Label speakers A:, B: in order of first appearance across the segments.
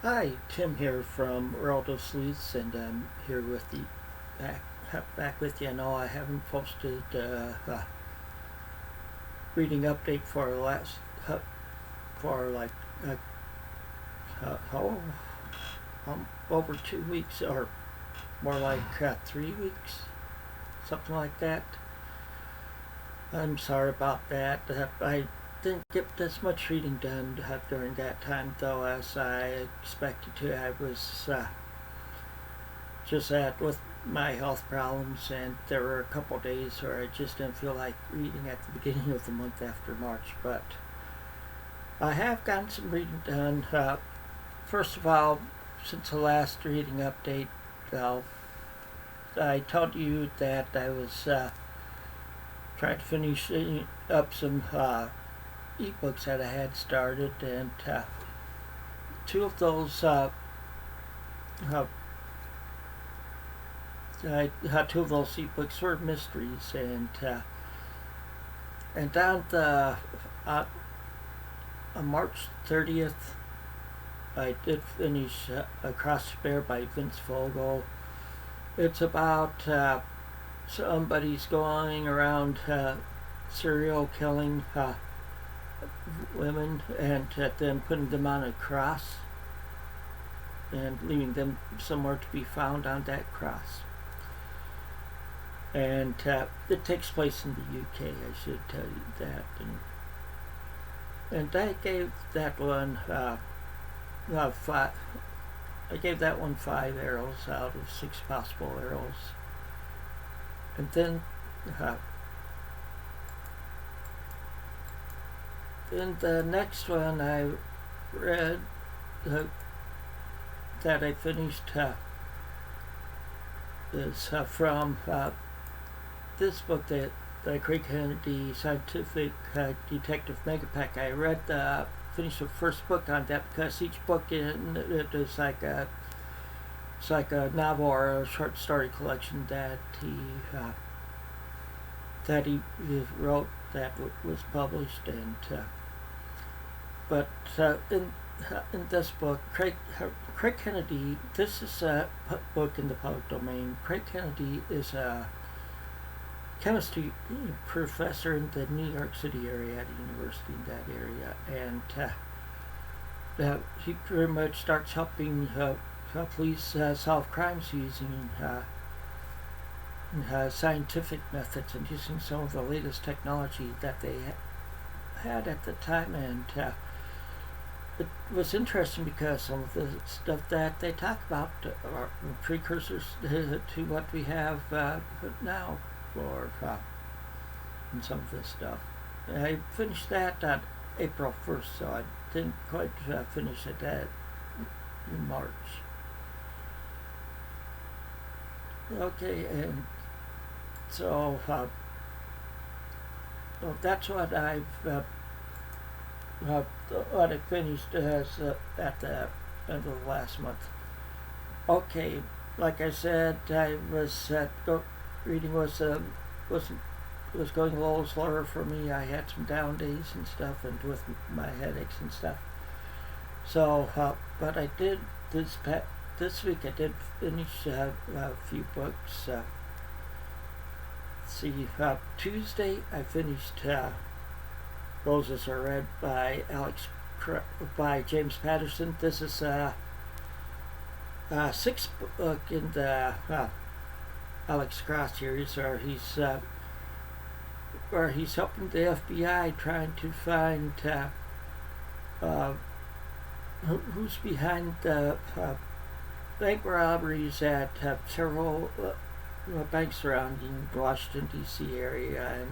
A: Hi, Tim here from World of Sleuths, and I'm here with the back back with you. I know I haven't posted reading update for the last for like uh, oh, over 2 weeks, or more like 3 weeks, something like that. I'm sorry about that. I didn't get as much reading done during that time, though, as I expected to. I was just that with my health problems, and there were a couple days where I just didn't feel like reading at the beginning of the month after March. But I have gotten some reading done. First of all, since the last reading update, uh, I told you that I was trying to finish up some ebooks that I had started, and two of those uh, two of those ebooks were mysteries, and down the on March 30th, I did finish Across Despair by Vince Vogel. It's about somebody's going around serial killing women, and then putting them on a cross and leaving them somewhere to be found on that cross. And it takes place in the UK. I should tell you that. And I gave that one five. I gave that one 5 arrows out of 6 possible arrows. And then the next one I read that I finished is from this book, that the Craig Kennedy Scientific Detective Megapack. I finished the first book on that because each book in it is like a novel or a short story collection that he wrote that was published. And but in this book, Craig Kennedy, this is a book in the public domain. Craig Kennedy is a chemistry professor in the New York City area, at a university in that area, and he pretty much starts helping police solve crimes using scientific methods and using some of the latest technology that they had at the time. And it was interesting because some of the stuff that they talk about are precursors to what we have now for and some of this stuff. I finished that on April 1st, so I didn't quite finish it in March. Okay, and so well, that's what what I finished at the end of the last month. Okay, like I said, I was reading was going a little slower for me. I had some down days and stuff, and with my headaches and stuff. So, but I did this week. I did finish a few books. See, Tuesday I finished Roses Are Red by James Patterson. This is a sixth book in the Alex Cross series, where he's helping the FBI trying to find who's behind the bank robberies at several banks surrounding the Washington D.C. area,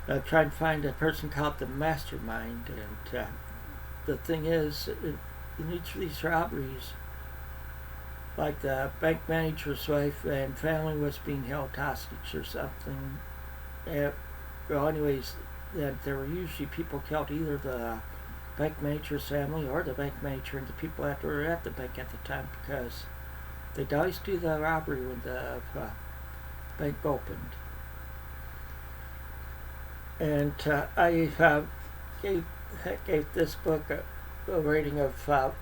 A: and try and find a person called the mastermind. And the thing is, in each of these robberies, like the bank manager's wife and family was being held hostage or something. Well, anyways, there were usually people killed, either the bank manager's family or the bank manager and the people that were at the bank at the time, because they'd always do the robbery when the bank opened. And I gave this book a rating of 5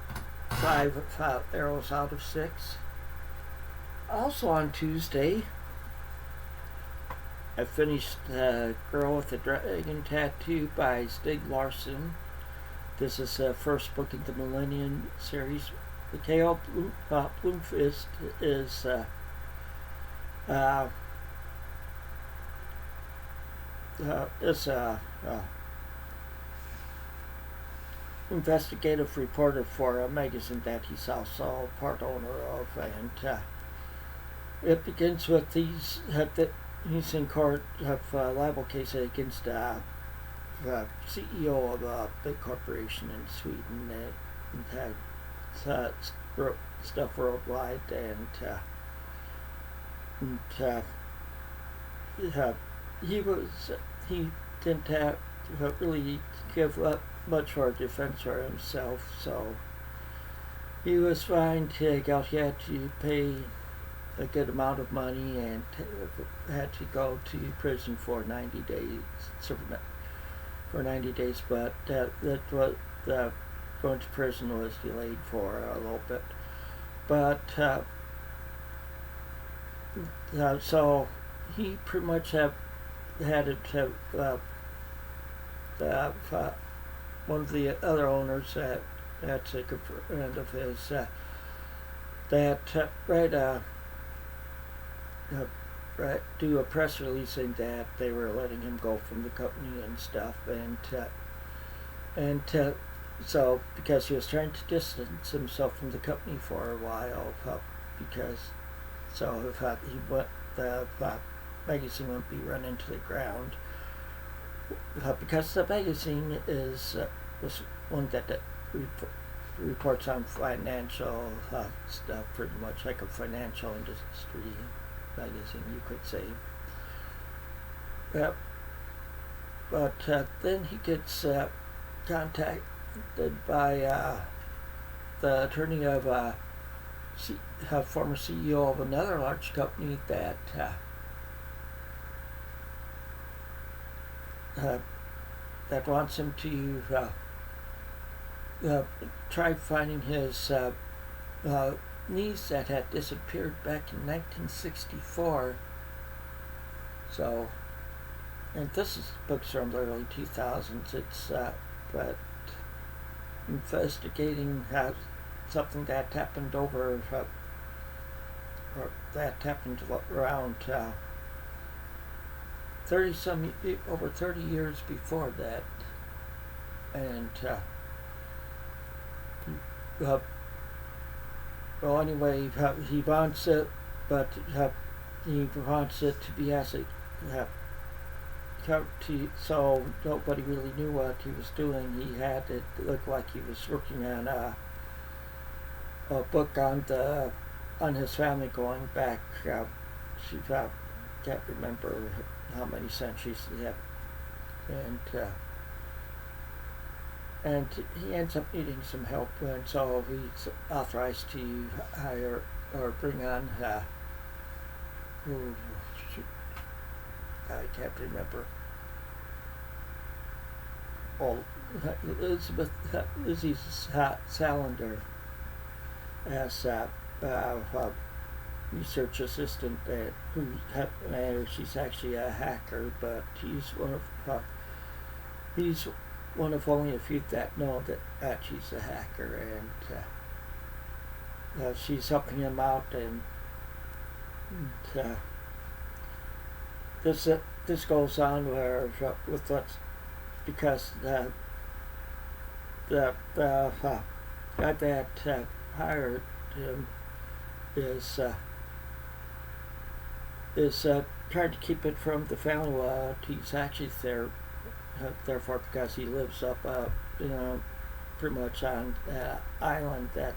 A: arrows out of 6. Also on Tuesday, I finished Girl with the Dragon Tattoo by Stig Larsson. This is the first book in the Millennium series. Mikhail Bloomfist is investigative reporter for a magazine that he's also part owner of, and it begins with he's in court of a libel case against the CEO of a big corporation in Sweden, and had stuff worldwide, and he didn't have to really give up much for defense for himself, so he was fined. He had to pay a good amount of money and had to go to prison for 90 days. For 90 days, but going to prison was delayed for a little bit. But so he pretty much had it. One of the other owners that's a good friend of his do a press release saying that they were letting him go from the company and stuff, and so because he was trying to distance himself from the company for a while, because so if the magazine wouldn't be run into the ground, because the magazine was one that reports on financial stuff, pretty much like a financial industry magazine, you could say. But then he gets contacted by the attorney of a former CEO of another large company that wants him to try finding his niece that had disappeared back in 1964. So, and this is books from the early 2000s. It's but investigating something that happened over or that happened around 30 years before that, and well, anyway, he wants it, but he wants it to be as so nobody really knew what he was doing. He had it look like he was working on a book on his family going back. She can't remember how many centuries he had, and he ends up needing some help, and so he's authorized to hire or bring on I can't remember. Elizabeth Salander as research assistant she's actually a hacker, but he's one of only a few that know that she's a hacker, and she's helping him out, and this goes on with what's because the guy that hired him is trying to keep it from the family. He's actually therefore because he lives up pretty much on the island that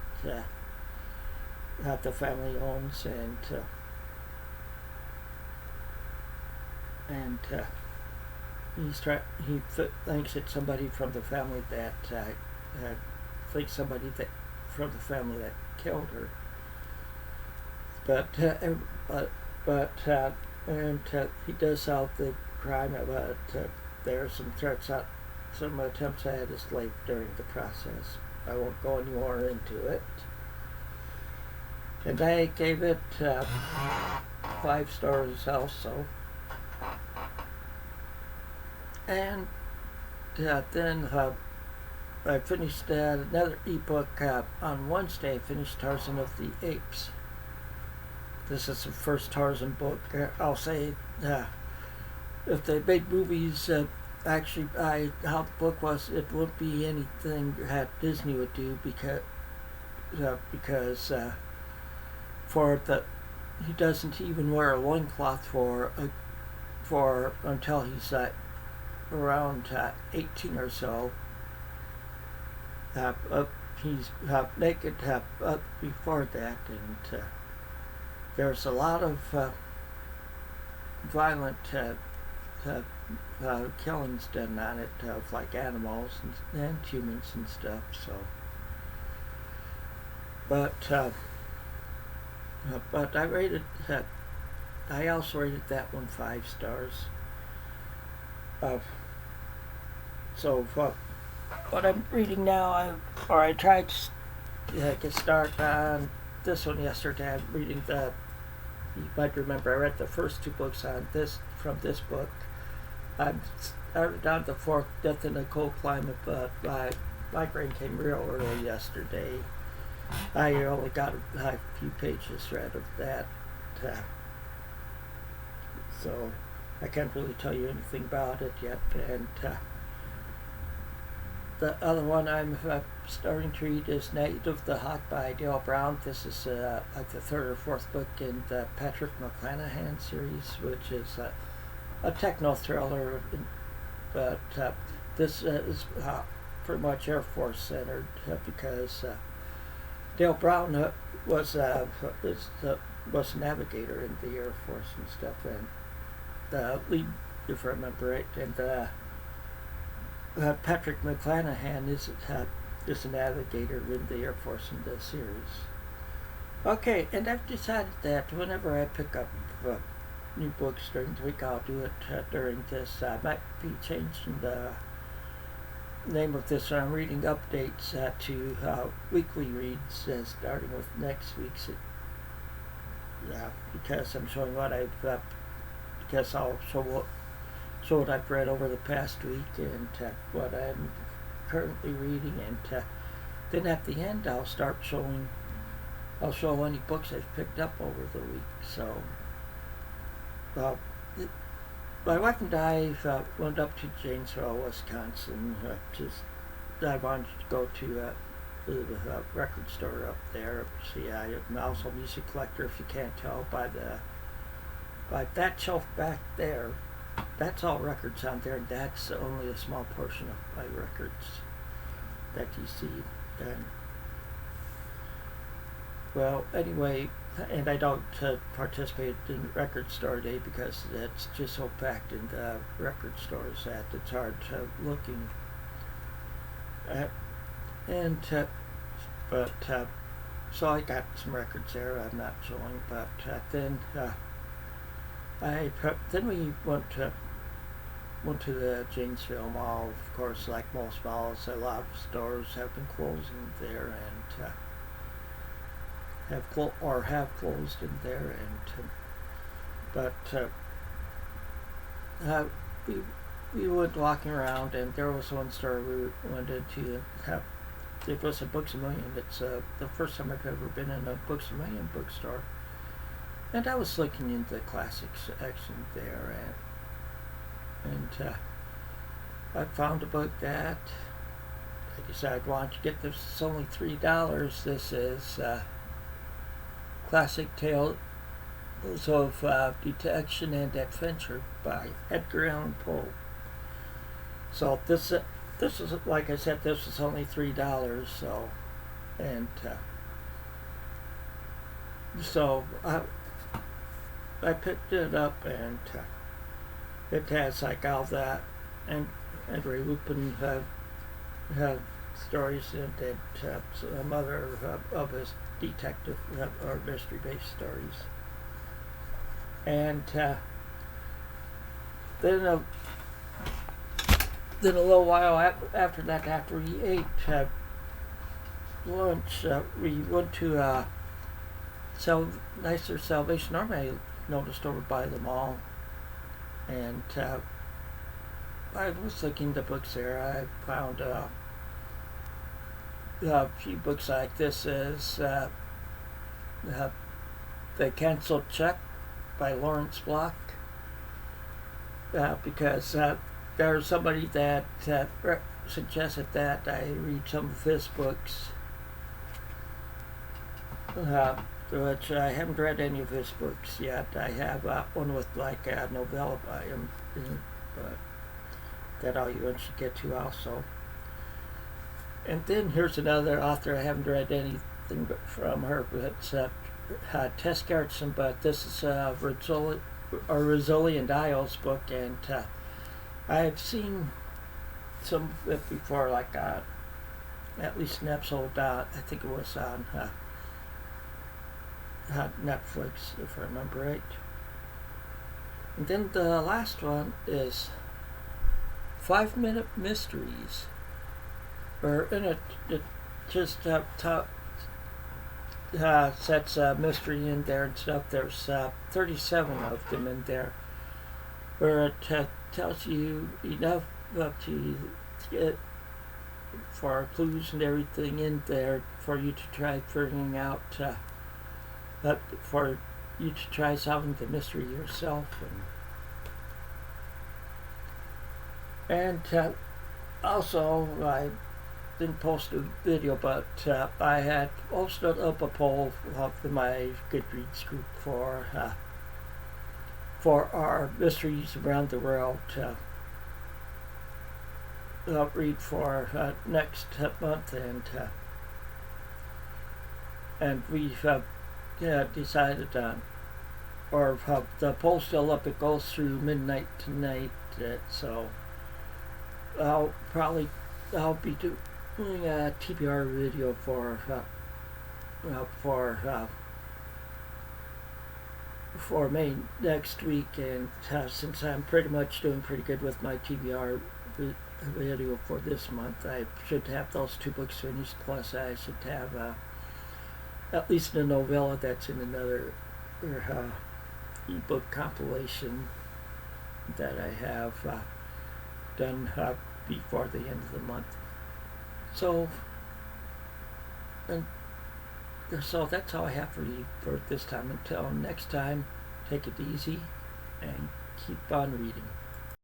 A: the family owns, and he thinks it's somebody from the family that from the family that killed her, but he does solve the crime. But there are some attempts at escape during the process. I won't go any more into it. And I gave it 5 stars also. And then I finished another ebook on Wednesday. I finished Tarzan of the Apes. This is the first Tarzan book. I'll say if they made movies, actually, how the book was, it wouldn't be anything that Disney would do because for the he doesn't even wear a loincloth for until he's around 18 or so. He's naked before that, and there's a lot of violent killings done on it of like animals and humans and stuff. So, but I rated I also rated that one 5 stars. So what I'm reading now, I tried to get started on this one yesterday. I'm reading you might remember I read the first 2 books from this book. I'm started on the 4th, Death in a Cold Climate, but my migraine came real early yesterday. I only got a few pages read of that, so I can't really tell you anything about it yet. And the other one I'm starting to read is Night of the Hawk by Dale Brown. This is like the 3rd or 4th book in the Patrick McClanahan series, which is a techno thriller, but this is pretty much Air Force centered because Dale Brown was a navigator in the Air Force and stuff, and the lead, if I remember right, and Patrick McClanahan is a navigator in the Air Force in the series. Okay, and I've decided that whenever I pick up new books during the week, I'll do it during this. I might be changing the name of this when I'm reading updates to weekly reads, starting with next week's. Because I'm showing what I've. Because I'll show what I've read over the past week and what I'm currently reading, and then at the end I'll show any books I've picked up over the week. So my wife and I went up to Janesville, Wisconsin. I wanted to go to the record store up there. See, I'm also a music collector, if you can't tell by that shelf back there. That's all records on there, and that's only a small portion of my records that you see. And well, anyway, and I don't participate in Record Store Day because it's just so packed in the record stores that it's hard looking at. So I got some records there I'm not showing, but then we went to the Janesville Mall. Of course, like most malls, a lot of stores have been closing there and have closed in there. And we went walking around, and there was one store we went into. It was a Books A Million. It's the first time I've ever been in a Books A Million bookstore. And I was looking into the classics section there, and I found a book that I decided I wanted to get this. It's only $3. This is Classic Tales of Detection and Adventure by Edgar Allan Poe. So this is, like I said, this was only $3. So I picked it up, and it has like all that, and Ray Lupin have stories in it, and some other of his detective or mystery-based stories. And then a little while after that, after we ate, lunch, we went to a nicer Salvation Army I noticed over by the mall, and I was looking at the books there. I found a few books like this is The Canceled Check by Lawrence Block, because there's somebody that suggested that I read some of his books, which I haven't read any of his books yet. I have one with like a novella by him, but that I'll eventually get to also. And then here's another author I haven't read anything from her, but it's Tess Gerritsen, but this is Rizzoli and Dial's book, and I've seen some of it before, like at least an episode, I think it was on Netflix, if I remember right. And then the last one is 5-Minute Mysteries, or in it just sets a mystery in there and stuff. There's 37 of them in there, where it tells you enough to get for clues and everything in there for you to try figuring out, for you to try solving the mystery yourself. And also, I didn't post a video, but I had posted up a poll in my Goodreads group for our mysteries around the world read for next month, and we've decided on, or the poll's still up. It goes through midnight tonight, so I'll be doing a TBR video for May next week, and since I'm pretty much doing pretty good with my TBR video for this month, I should have those 2 books finished, plus I should have at least a novella that's in another ebook compilation that I have done before the end of the month. So that's all I have for you for this time. Until next time, take it easy and keep on reading.